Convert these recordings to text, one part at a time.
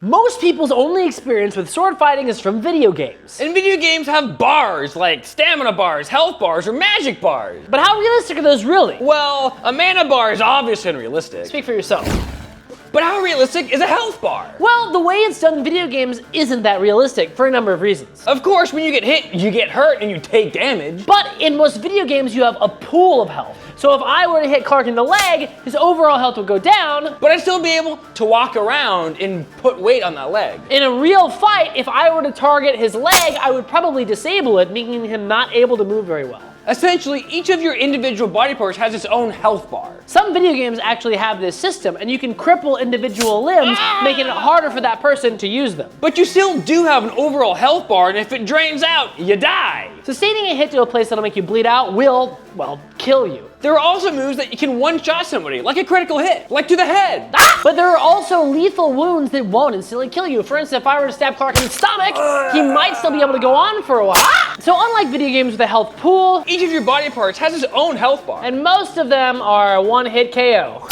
Most people's only experience with sword fighting is from video games. And video games have bars, like stamina bars, health bars, or magic bars. But how realistic are those really? Well, a mana bar is obviously unrealistic. Speak for yourself. But how realistic is a health bar? Well, the way it's done in video games isn't that realistic for a number of reasons. Of course, when you get hit, you get hurt and you take damage. But in most video games, you have a pool of health. So if I were to hit Clark in the leg, his overall health would go down. But I'd still be able to walk around and put weight on that leg. In a real fight, if I were to target his leg, I would probably disable it, making him not able to move very well. Essentially, each of your individual body parts has its own health bar. Some video games actually have this system, and you can cripple individual limbs, making it harder for that person to use them. But you still do have an overall health bar, and if it drains out, you die. Sustaining a hit to a place that'll make you bleed out will, well, kill you. There are also moves that you can one-shot somebody, like a critical hit, like to the head. But there are also lethal wounds that won't instantly kill you. For instance, if I were to stab Clark in the stomach, he might still be able to go on for a while. So unlike video games with a health pool, each of your body parts has its own health bar. and most of them are one-hit KO.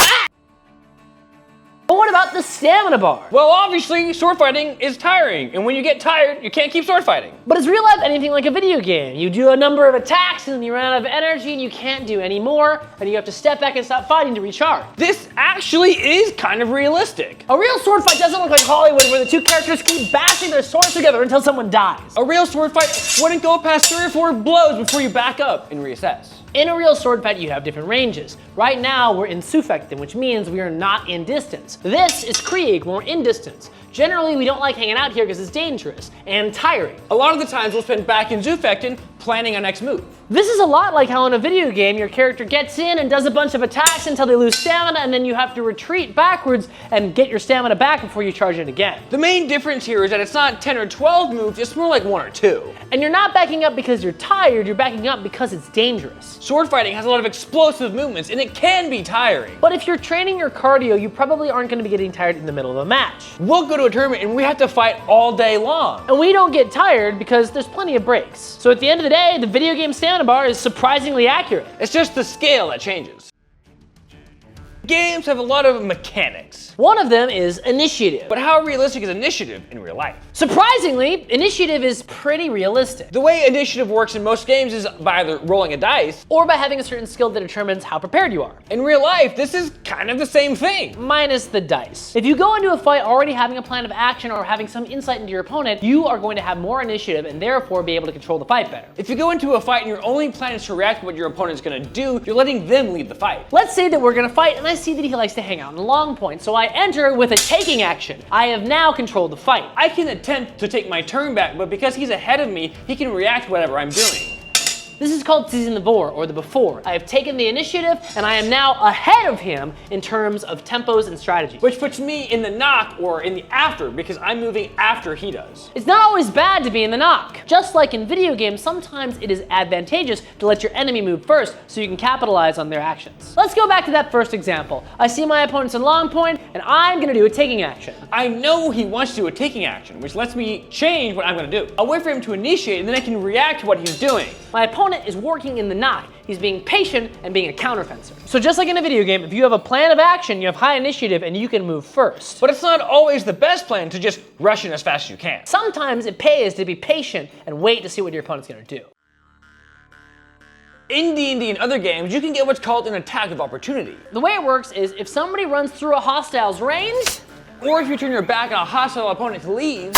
But what about the stamina bar? Well, obviously, sword fighting is tiring, and when you get tired, you can't keep sword fighting. But is real life anything like a video game? You do a number of attacks and then you run out of energy and you can't do any more, and you have to step back and stop fighting to recharge. This actually is kind of realistic. A real sword fight doesn't look like Hollywood where the two characters keep bashing their swords together until someone dies. A real sword fight wouldn't go past 3 or 4 blows before you back up and reassess. In a real sword fight, you have different ranges. Right now, we're in Sufekten, which means we are not in distance. This is Krieg, when we're in distance. Generally, we don't like hanging out here because it's dangerous and tiring. A lot of the times we'll spend back in Zufekten planning our next move. This is a lot like how in a video game, your character gets in and does a bunch of attacks until they lose stamina, and then you have to retreat backwards and get your stamina back before you charge it again. The main difference here is that it's not 10 or 12 moves, it's more like 1 or 2. And you're not backing up because you're tired, you're backing up because it's dangerous. Sword fighting has a lot of explosive movements, and it can be tiring. But if you're training your cardio, you probably aren't going to be getting tired in the middle of a match. We'll go to a tournament and we have to fight all day long. And we don't get tired because there's plenty of breaks. So at the end of the day, the video game stamina bar is surprisingly accurate. It's just the scale that changes. Games have a lot of mechanics. One of them is initiative. But how realistic is initiative in real life? Surprisingly, initiative is pretty realistic. The way initiative works in most games is by either rolling a dice, Or by having a certain skill that determines how prepared you are. in real life, this is kind of the same thing. Minus the dice. If you go into a fight already having a plan of action or having some insight into your opponent, you are going to have more initiative and therefore be able to control the fight better. If you go into a fight and your only plan is to react to what your opponent's gonna do, you're letting them lead the fight. Let's say that we're gonna fight and I see that he likes to hang out in long point, so I enter with a taking action. I have now controlled the fight. I can attempt to take my turn back, but because he's ahead of me, he can react to whatever I'm doing. This is called seizing the vor, or the before. I have taken the initiative, and I am now ahead of him in terms of tempos and strategy. Which puts me in the knock or in the after, because I'm moving after he does. It's not always bad to be in the knock. Just like in video games, sometimes it is advantageous to let your enemy move first so you can capitalize on their actions. Let's go back to that first example. I see my opponent's in long point, and I'm gonna do a taking action. I know he wants to do a taking action, which lets me change what I'm gonna do. I'll wait for him to initiate, and then I can react to what he's doing. My opponent is working in the knock. He's being patient and being a counterfencer. So just like in a video game, if you have a plan of action, you have high initiative and you can move first. But it's not always the best plan to just rush in as fast as you can. Sometimes it pays to be patient and wait to see what your opponent's gonna do. In D&D and other games, you can get what's called an attack of opportunity. The way it works is if somebody runs through a hostile's range, Or if you turn your back on a hostile opponent to leave.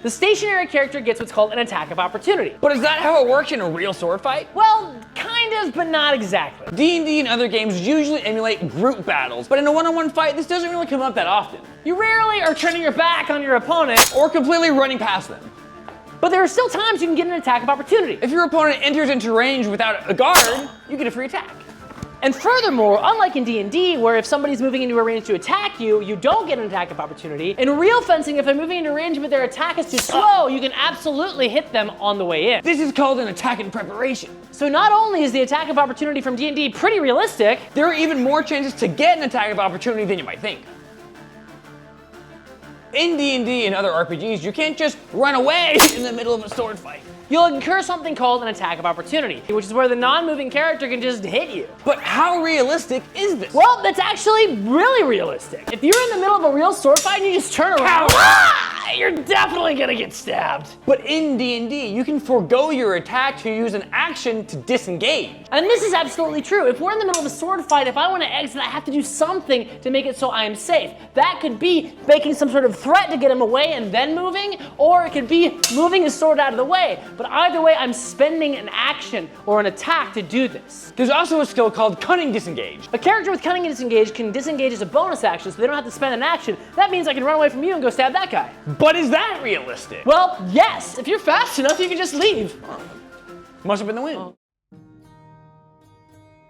the stationary character gets what's called an attack of opportunity. But is that how it works in a real sword fight? Well, kind of, but not exactly. D&D and other games usually emulate group battles, but in a one-on-one fight, this doesn't really come up that often. You rarely are turning your back on your opponent, Or completely running past them. but there are still times you can get an attack of opportunity. If your opponent enters into range without a guard, you get a free attack. And furthermore, unlike in D&D, where if somebody's moving into a range to attack you, you don't get an attack of opportunity. In real fencing, if they're moving into range but their attack is too slow, you can absolutely hit them on the way in. This is called an attack in preparation. So not only is the attack of opportunity from D&D pretty realistic, There are even more chances to get an attack of opportunity than you might think. in D&D and other RPGs, you can't just run away in the middle of a sword fight. You'll incur something called an attack of opportunity, which is where the non-moving character can just hit you. But how realistic is this? Well, that's actually really realistic. If you're in the middle of a real sword fight and you just turn around, you're definitely gonna get stabbed. But in D&D, you can forego your attack to use an action to disengage. And this is absolutely true. If we're in the middle of a sword fight, if I want to exit, I have to do something to make it so I am safe. That could be making some sort of threat to get him away and then moving, or it could be moving his sword out of the way. But either way, I'm spending an action or an attack to do this. There's also a skill called Cunning Disengage. A character with Cunning Disengage can disengage as a bonus action, so they don't have to spend an action. That means I can run away from you and go stab that guy. But is that realistic? Well, yes. If you're fast enough, you can just leave. Must have been the wind.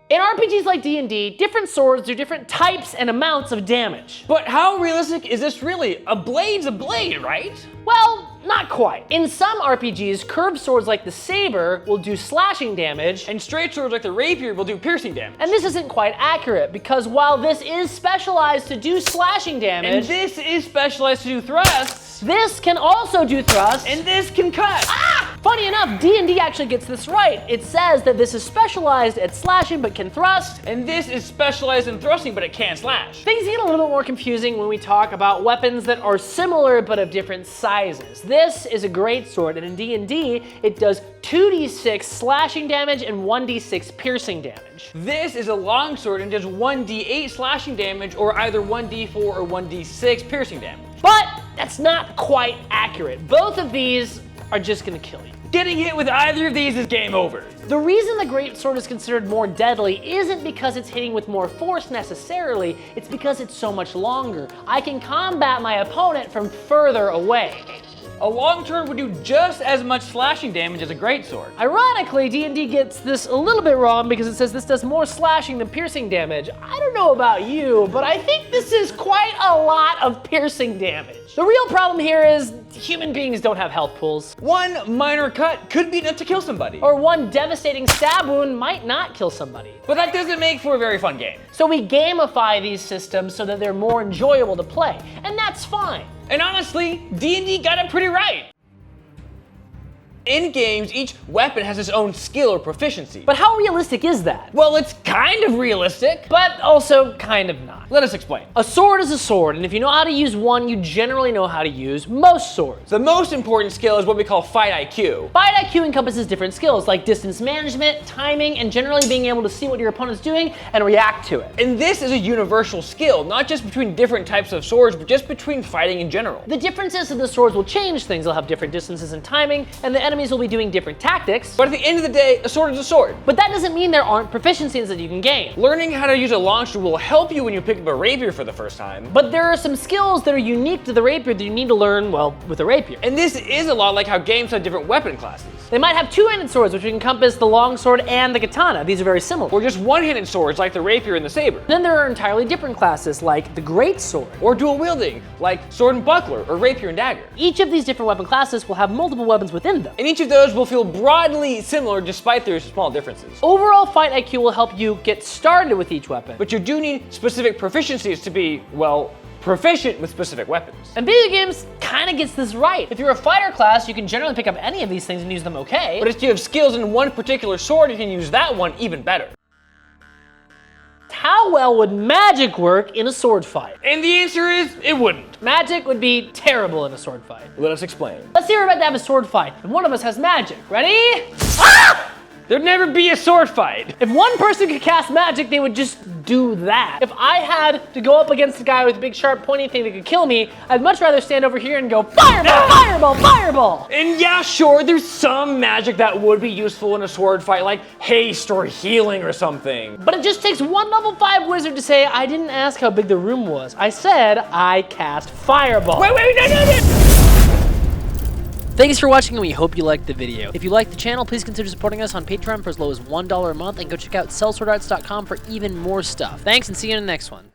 In RPGs like D&D, different swords do different types and amounts of damage. But how realistic is this really? A blade's a blade, right? Well, not quite. In some RPGs, curved swords like the saber will do slashing damage, And straight swords like the rapier will do piercing damage. and this isn't quite accurate, because while this is specialized to do slashing And damage, this is specialized to do thrusts. this can also do thrust. And this can cut. Funny enough, D&D actually gets this right. It says that this is specialized at slashing but can thrust. And this is specialized in thrusting, but it can't slash. Things get a little bit more confusing when we talk about weapons that are similar but of different sizes. This is a great sword, and in D&D, it does 2d6 slashing damage and 1d6 piercing damage. This is a longsword and does 1d8 slashing damage, or either 1d4 or 1d6 piercing damage. But that's not quite accurate. Both of these are just gonna kill you. Getting hit with either of these is game over. The reason the great sword is considered more deadly isn't because it's hitting with more force necessarily, it's because it's so much longer. I can combat my opponent from further away. A long sword would do just as much slashing damage as a greatsword. Ironically, D&D gets this a little bit wrong because it says this does more slashing than piercing damage. I don't know about you, but I think this is quite a lot of piercing damage. The real problem here is human beings don't have health pools. One minor cut could be enough to kill somebody. Or one devastating stab wound might not kill somebody. But that doesn't make for a very fun game. So we gamify these systems so that they're more enjoyable to play, and that's fine. And honestly, D&D got it pretty right. In games, each weapon has its own skill or proficiency. But how realistic is that? Well, it's kind of realistic. But also kind of not. Let us explain. A sword is a sword, and if you know how to use one, you generally know how to use most swords. The most important skill is what we call fight IQ. Fight IQ encompasses different skills like distance management, timing, and generally being able to see what your opponent's doing and react to it. And this is a universal skill, not just between different types of swords, but just between fighting in general. The differences of the swords will change things. They'll have different distances and timing, and the enemies will be doing different tactics. But at the end of the day, a sword is a sword. But that doesn't mean there aren't proficiencies that you can gain. Learning how to use a longsword will help you when you pick up a rapier for the first time. But there are some skills that are unique to the rapier that you need to learn, well, with a rapier. And this is a lot like how games have different weapon classes. They might have two-handed swords, which encompass the longsword and the katana. These are very similar. Or just one-handed swords like the rapier and the saber. Then there are entirely different classes, like the great sword. Or dual wielding, like sword and buckler, or rapier and dagger. Each of these different weapon classes will have multiple weapons within them. And each of those will feel broadly similar despite their small differences. Overall fight IQ will help you get started with each weapon. But you do need specific proficiencies to be, well, proficient with specific weapons. And video games kind of gets this right. If you're a fighter class, you can generally pick up any of these things and use them okay. But if you have skills in one particular sword, you can use that one even better. How well would magic work in a sword fight? And the answer is, it wouldn't. Magic would be terrible in a sword fight. Let us explain. Let's say we're about to have a sword fight, and one of us has magic. Ready? Ah! There'd never be a sword fight. If one person could cast magic, they would just do that. If I had to go up against a guy with a big sharp pointy thing that could kill me, I'd much rather stand over here and go fireball, fireball, fireball. And yeah, sure, there's some magic that would be useful in a sword fight, like haste or healing or something. But it just takes one level 5 wizard to say, I didn't ask how big the room was. I said I cast fireball. Wait, no. Thanks for watching, and we hope you liked the video. If you liked the channel, please consider supporting us on Patreon for as low as $1 a month, and go check out sellswordarts.com for even more stuff. Thanks, and see you in the next one.